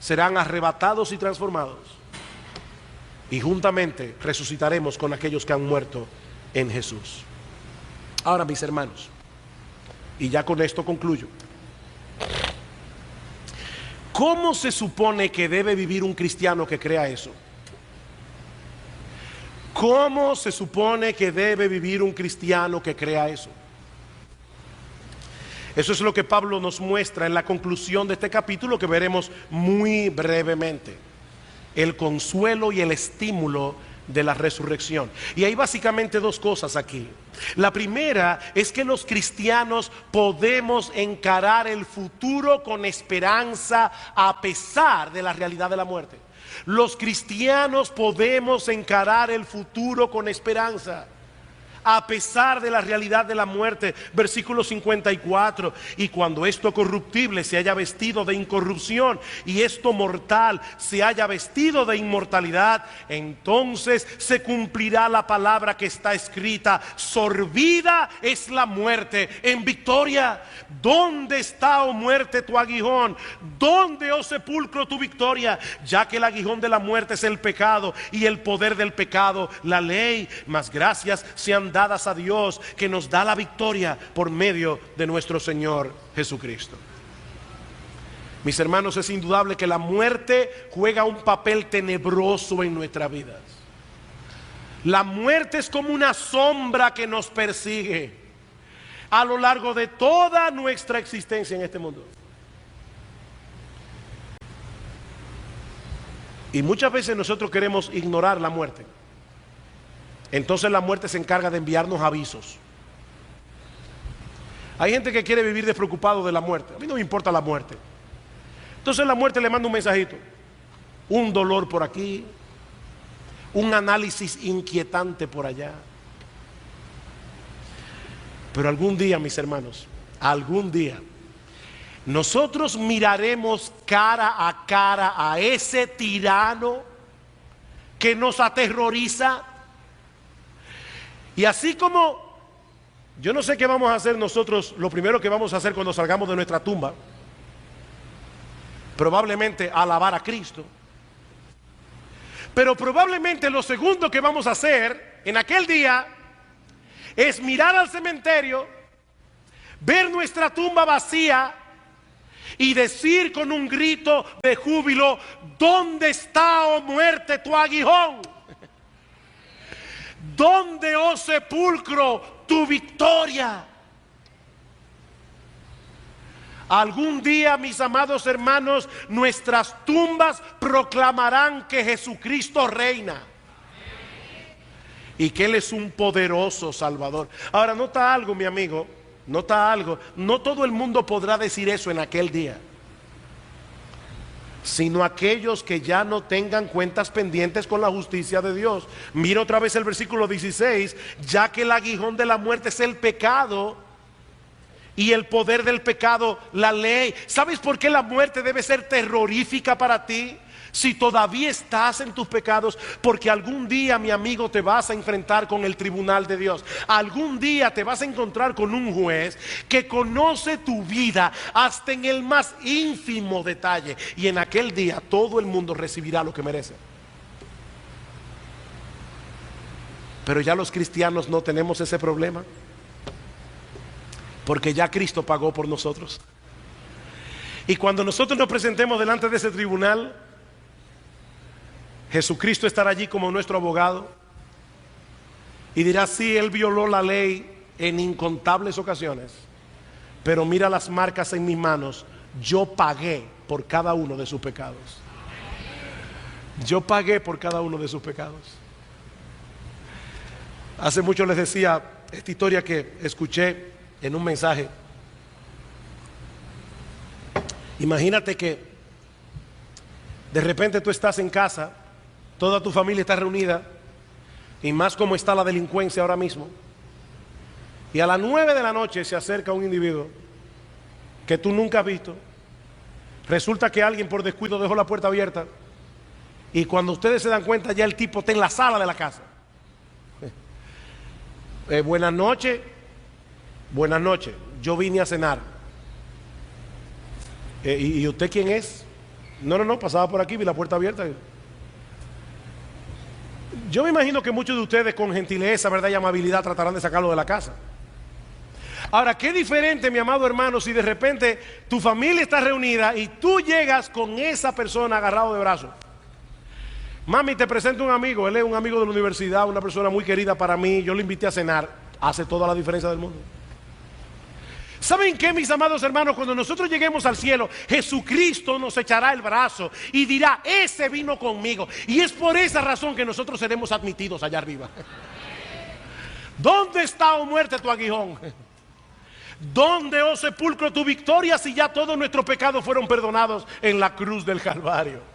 serán arrebatados y transformados, y juntamente resucitaremos con aquellos que han muerto en Jesús. Ahora, mis hermanos, y ya con esto concluyo, ¿cómo se supone que debe vivir un cristiano que crea eso? ¿Cómo se supone que debe vivir un cristiano que crea eso? Eso es lo que Pablo nos muestra en la conclusión de este capítulo, que veremos muy brevemente. El consuelo y el estímulo de la resurrección. Y hay básicamente dos cosas aquí. La primera es que los cristianos podemos encarar el futuro con esperanza a pesar de la realidad de la muerte. Los cristianos podemos encarar el futuro con esperanza a pesar de la realidad de la muerte. Versículo 54: y cuando esto corruptible se haya vestido de incorrupción y esto mortal se haya vestido de inmortalidad, entonces se cumplirá la palabra que está escrita: sorbida es la muerte en victoria. ¿Dónde está, oh muerte, tu aguijón? ¿Dónde, oh sepulcro, tu victoria? Ya que el aguijón de la muerte es el pecado y el poder del pecado la ley, mas gracias sean dadas a Dios, que nos da la victoria por medio de nuestro Señor Jesucristo. Mis hermanos, es indudable que la muerte juega un papel tenebroso en nuestras vidas. La muerte es como una sombra que nos persigue a lo largo de toda nuestra existencia en este mundo. Y muchas veces nosotros queremos ignorar la muerte. Entonces la muerte se encarga de enviarnos avisos. Hay gente que quiere vivir despreocupado de la muerte. A mí no me importa la muerte. Entonces la muerte le manda un mensajito: un dolor por aquí, un análisis inquietante por allá. Pero algún día, mis hermanos, algún día nosotros miraremos cara a cara a ese tirano que nos aterroriza. Y así como yo no sé qué vamos a hacer nosotros, lo primero que vamos a hacer cuando salgamos de nuestra tumba, probablemente alabar a Cristo. Pero probablemente lo segundo que vamos a hacer en aquel día es mirar al cementerio, ver nuestra tumba vacía y decir con un grito de júbilo: ¿dónde está, oh muerte, tu aguijón? ¿Dónde, oh sepulcro, tu victoria? Algún día, mis amados hermanos, nuestras tumbas proclamarán que Jesucristo reina y que Él es un poderoso Salvador. Ahora, nota algo, mi amigo, nota algo. No todo el mundo podrá decir eso en aquel día, sino aquellos que ya no tengan cuentas pendientes con la justicia de Dios. Mira otra vez el versículo 16: ya que el aguijón de la muerte es el pecado y el poder del pecado la ley. ¿Sabes por qué la muerte debe ser terrorífica para ti? Si todavía estás en tus pecados, porque algún día, mi amigo, te vas a enfrentar con el tribunal de Dios. Algún día te vas a encontrar con un juez que conoce tu vida hasta en el más ínfimo detalle, y en aquel día todo el mundo recibirá lo que merece. Pero ya los cristianos no tenemos ese problema, porque ya Cristo pagó por nosotros. Y cuando nosotros nos presentemos delante de ese tribunal, Jesucristo estará allí como nuestro abogado y dirá: sí, Él violó la ley en incontables ocasiones, pero mira las marcas en mis manos, yo pagué por cada uno de sus pecados. Yo pagué por cada uno de sus pecados. Hace mucho les decía esta historia que escuché en un mensaje. Imagínate que de repente tú estás en casa, toda tu familia está reunida, y más como está la delincuencia ahora mismo, Y a las 9 de la noche se acerca un individuo que tú nunca has visto. Resulta que alguien por descuido dejó la puerta abierta. Y cuando ustedes se dan cuenta, ya el tipo está en la sala de la casa. Buenas noches. Buenas noches. Yo vine a cenar. ¿Y usted quién es? No, pasaba por aquí, vi la puerta abierta. Yo me imagino que muchos de ustedes con gentileza, verdad y amabilidad tratarán de sacarlo de la casa. Ahora, qué diferente, mi amado hermano, si de repente tu familia está reunida y tú llegas con esa persona agarrado de brazos. Mami, te presento un amigo, él es un amigo de la universidad, una persona muy querida para mí, yo lo invité a cenar, hace toda la diferencia del mundo. ¿Saben qué, mis amados hermanos? Cuando nosotros lleguemos al cielo, Jesucristo nos echará el brazo y dirá, ese vino conmigo. Y es por esa razón que nosotros seremos admitidos allá arriba. ¿Dónde está, oh muerte, tu aguijón? ¿Dónde, oh sepulcro, tu victoria, si ya todos nuestros pecados fueron perdonados en la cruz del Calvario?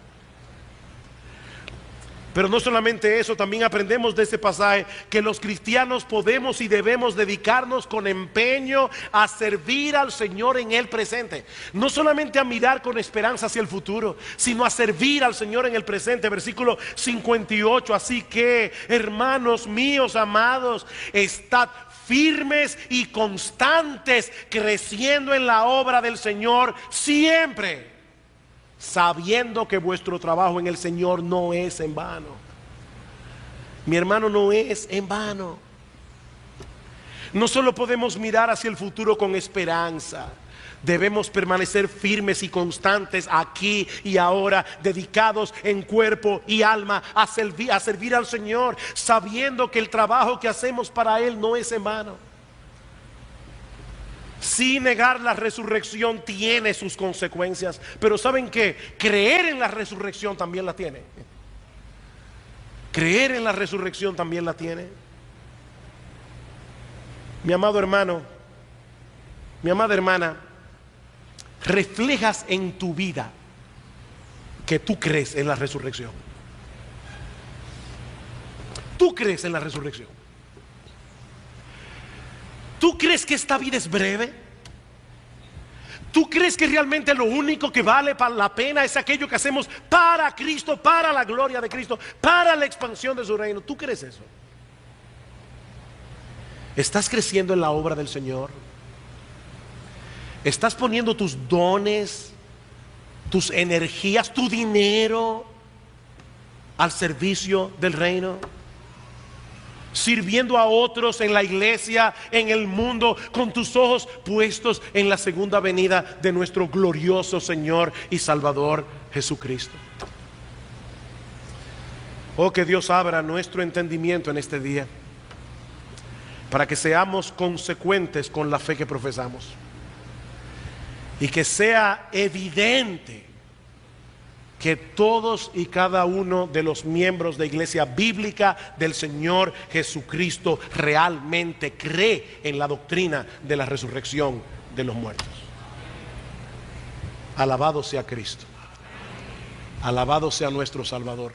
Pero no solamente eso, también aprendemos de este pasaje que los cristianos podemos y debemos dedicarnos con empeño a servir al Señor en el presente. No solamente a mirar con esperanza hacia el futuro, sino a servir al Señor en el presente. Versículo 58, así que, hermanos míos amados, estad firmes y constantes, creciendo en la obra del Señor siempre, sabiendo que vuestro trabajo en el Señor no es en vano. Mi hermano, no es en vano. No solo podemos mirar hacia el futuro con esperanza, debemos permanecer firmes y constantes aquí y ahora, dedicados en cuerpo y alma a servir al Señor, sabiendo que el trabajo que hacemos para Él no es en vano. Sí, negar la resurrección tiene sus consecuencias, pero ¿saben qué? Creer en la resurrección también la tiene. Creer en la resurrección también la tiene. Mi amado hermano, mi amada hermana, reflejas en tu vida que tú crees en la resurrección. Tú crees en la resurrección. ¿Tú crees que esta vida es breve? ¿Tú crees que realmente lo único que vale la pena es aquello que hacemos para Cristo, para la gloria de Cristo, para la expansión de su reino? ¿Tú crees eso? ¿Estás creciendo en la obra del Señor? ¿Estás poniendo tus dones, tus energías, tu dinero al servicio del reino? Sirviendo a otros en la iglesia, en el mundo, con tus ojos puestos en la segunda venida de nuestro glorioso Señor y Salvador Jesucristo. Oh, que Dios abra nuestro entendimiento en este día, para que seamos consecuentes con la fe que profesamos, y que sea evidente que todos y cada uno de los miembros de Iglesia Bíblica del Señor Jesucristo realmente cree en la doctrina de la resurrección de los muertos. Alabado sea Cristo. Alabado sea nuestro Salvador.